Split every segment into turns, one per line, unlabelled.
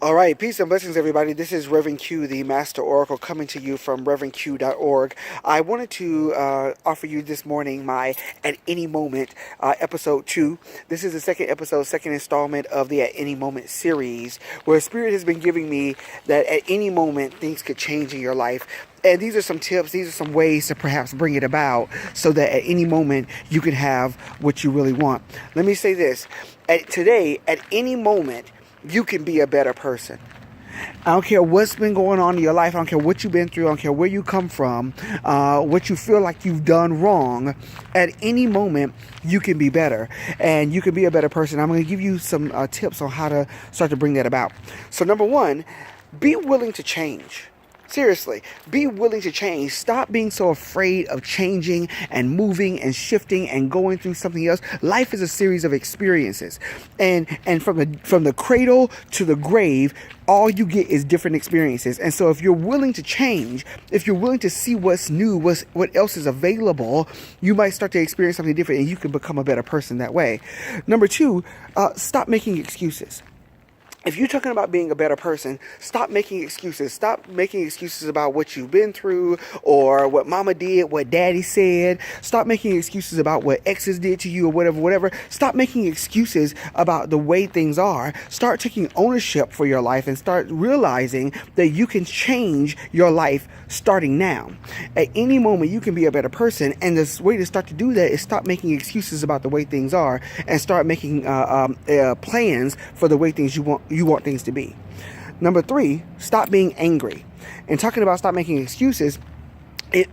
All right, peace and blessings, everybody. This is Reverend Q, the Master Oracle, coming to you from reverendq.org. I wanted to offer you this morning my At Any Moment episode 2. This is the second episode, second installment of the At Any Moment series, where Spirit has been giving me that at any moment things could change in your life. And these are some tips, these are some ways to perhaps bring it about so that at any moment you can have what you really want. Let me say this. Today, at any moment, you can be a better person. I don't care what's been going on in your life. I don't care what you've been through. I don't care where you come from, what you feel like you've done wrong. At any moment, you can be better, and you can be a better person. I'm going to give you some tips on how to start to bring that about. So number one, be willing to change. Seriously, be willing to change. Stop being so afraid of changing and moving and shifting and going through something else. Life is a series of experiences. And from the cradle to the grave, all you get is different experiences. And so if you're willing to change, if you're willing to see what's new, what else is available, you might start to experience something different, and you can become a better person that way. Number two, stop making excuses. If you're talking about being a better person, stop making excuses. Stop making excuses about what you've been through or what mama did, what daddy said. Stop making excuses about what exes did to you or whatever. Stop making excuses about the way things are. Start taking ownership for your life and start realizing that you can change your life starting now. At any moment, you can be a better person. And the way to start to do that is stop making excuses about the way things are and start making plans for the way things you want things to be. Number three, stop being angry. And talking about stop making excuses,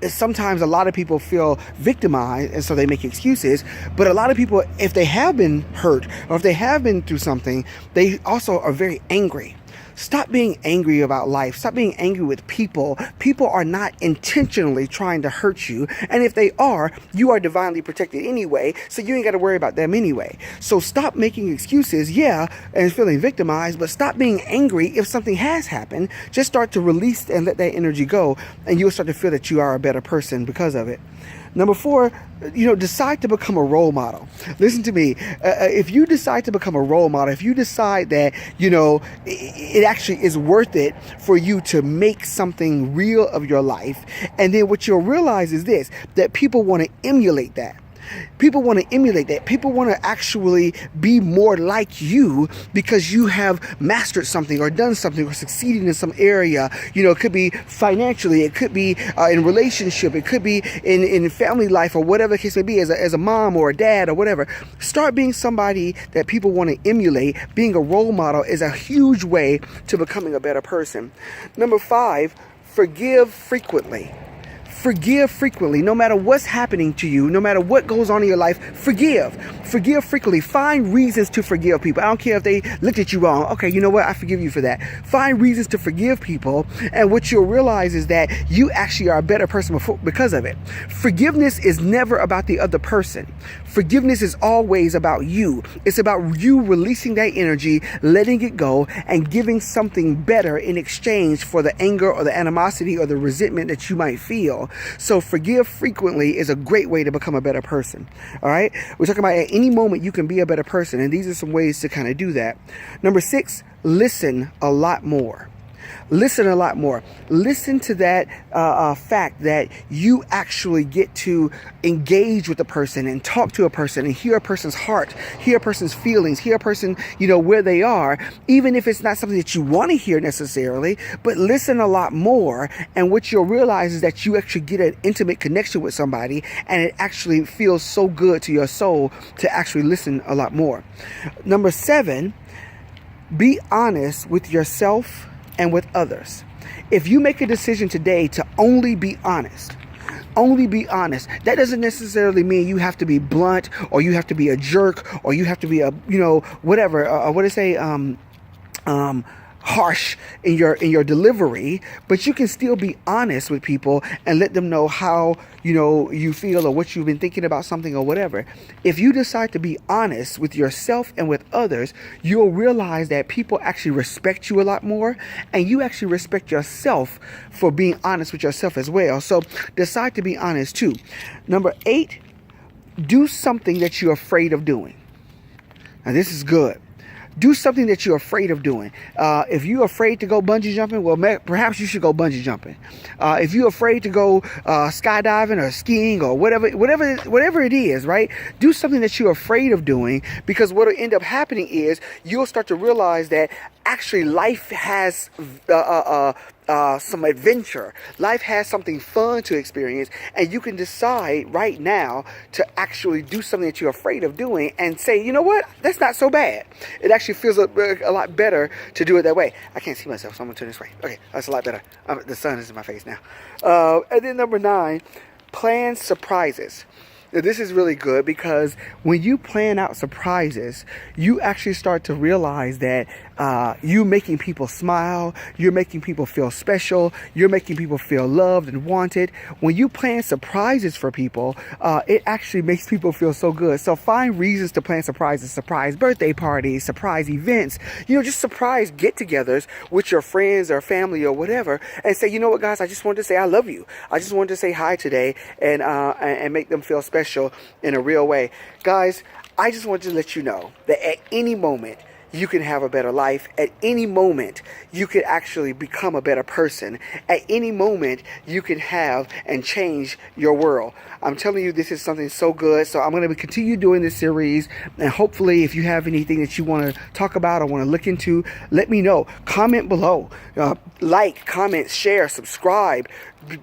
sometimes a lot of people feel victimized, and so they make excuses. But a lot of people, if they have been hurt or if they have been through something, they also are very angry. Stop being angry about life. Stop being angry with people. People are not intentionally trying to hurt you. And if they are, you are divinely protected anyway, so you ain't got to worry about them anyway. So stop making excuses, and feeling victimized, but stop being angry if something has happened. Just start to release and let that energy go, and you'll start to feel that you are a better person because of it. Number four, decide to become a role model. Listen to me. If you decide to become a role model, if you decide that, it actually is worth it for you to make something real of your life, and then what you'll realize is this, that people want to emulate that. People want to emulate that. People want to actually be more like you because you have mastered something or done something or succeeded in some area. It could be financially, it could be in relationship, it could be in family life or whatever the case may be, as a mom or a dad or whatever. Start being somebody that people want to emulate. Being a role model is a huge way to becoming a better person. Number five, forgive frequently. Forgive frequently. No matter what's happening to you, no matter what goes on in your life, forgive. Forgive frequently. Find reasons to forgive people. I don't care if they looked at you wrong. Okay, you know what? I forgive you for that. Find reasons to forgive people, and what you'll realize is that you actually are a better person because of it. Forgiveness is never about the other person. Forgiveness is always about you. It's about you releasing that energy, letting it go, and giving something better in exchange for the anger or the animosity or the resentment that you might feel. So forgive frequently is a great way to become a better person. All right. We're talking about at any moment you can be a better person. And these are some ways to kind of do that. Number six, listen a lot more. Listen a lot more. Listen to that fact that you actually get to engage with a person and talk to a person and hear a person's heart, hear a person's feelings, hear a person, where they are, even if it's not something that you want to hear necessarily, but listen a lot more. And what you'll realize is that you actually get an intimate connection with somebody, and it actually feels so good to your soul to actually listen a lot more. Number seven, be honest with yourself and with others. If you make a decision today to only be honest, that doesn't necessarily mean you have to be blunt or you have to be a jerk or you have to be a, whatever, harsh in your delivery, but you can still be honest with people and let them know how you feel or what you've been thinking about something or whatever. If you decide to be honest with yourself and with others, you'll realize that people actually respect you a lot more, and you actually respect yourself for being honest with yourself as well. So decide to be honest too. Number 8, do something that you're afraid of doing. Now this is good. Do something that you're afraid of doing. If you're afraid to go bungee jumping, well, perhaps you should go bungee jumping. If you're afraid to go skydiving or skiing or whatever it is, right? Do something that you're afraid of doing, because what will end up happening is you'll start to realize that actually life has some adventure. Life has something fun to experience, and you can decide right now to actually do something that you're afraid of doing and say, you know what, that's not so bad. It actually feels a lot better to do it that way. I can't see myself, so I'm going to turn this way. Okay, that's a lot better. The sun is in my face now. And then number 9, plan surprises. Now, this is really good, because when you plan out surprises, you actually start to realize that you're making people smile, you're making people feel special, you're making people feel loved and wanted. When you plan surprises for people, it actually makes people feel so good. So find reasons to plan surprises, surprise birthday parties, surprise events, just surprise get-togethers with your friends or family or whatever, and say, you know what, guys, I just wanted to say I love you. I just wanted to say hi today, and make them feel special in a real way. Guys, I just wanted to let you know that at any moment you can have a better life. At any moment, you can actually become a better person. At any moment, you can have and change your world. I'm telling you, this is something so good. So I'm going to continue doing this series. And hopefully, if you have anything that you want to talk about or want to look into, let me know. Comment below. Like, comment, share, subscribe.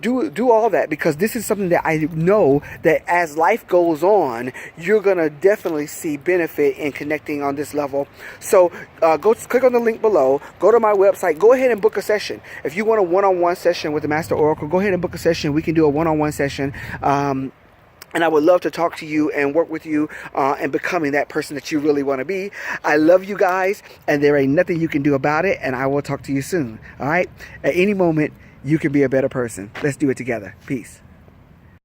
Do all that, because this is something that I know that as life goes on, you're going to definitely see benefit in connecting on this level. So go click on the link below, go to my website, go ahead and book a session. If you want a one-on-one session with the Master Oracle, go ahead and book a session. We can do a one-on-one session. And I would love to talk to you and work with you and becoming that person that you really want to be. I love you guys, and there ain't nothing you can do about it. And I will talk to you soon. All right? At any moment, you can be a better person. Let's do it together. Peace.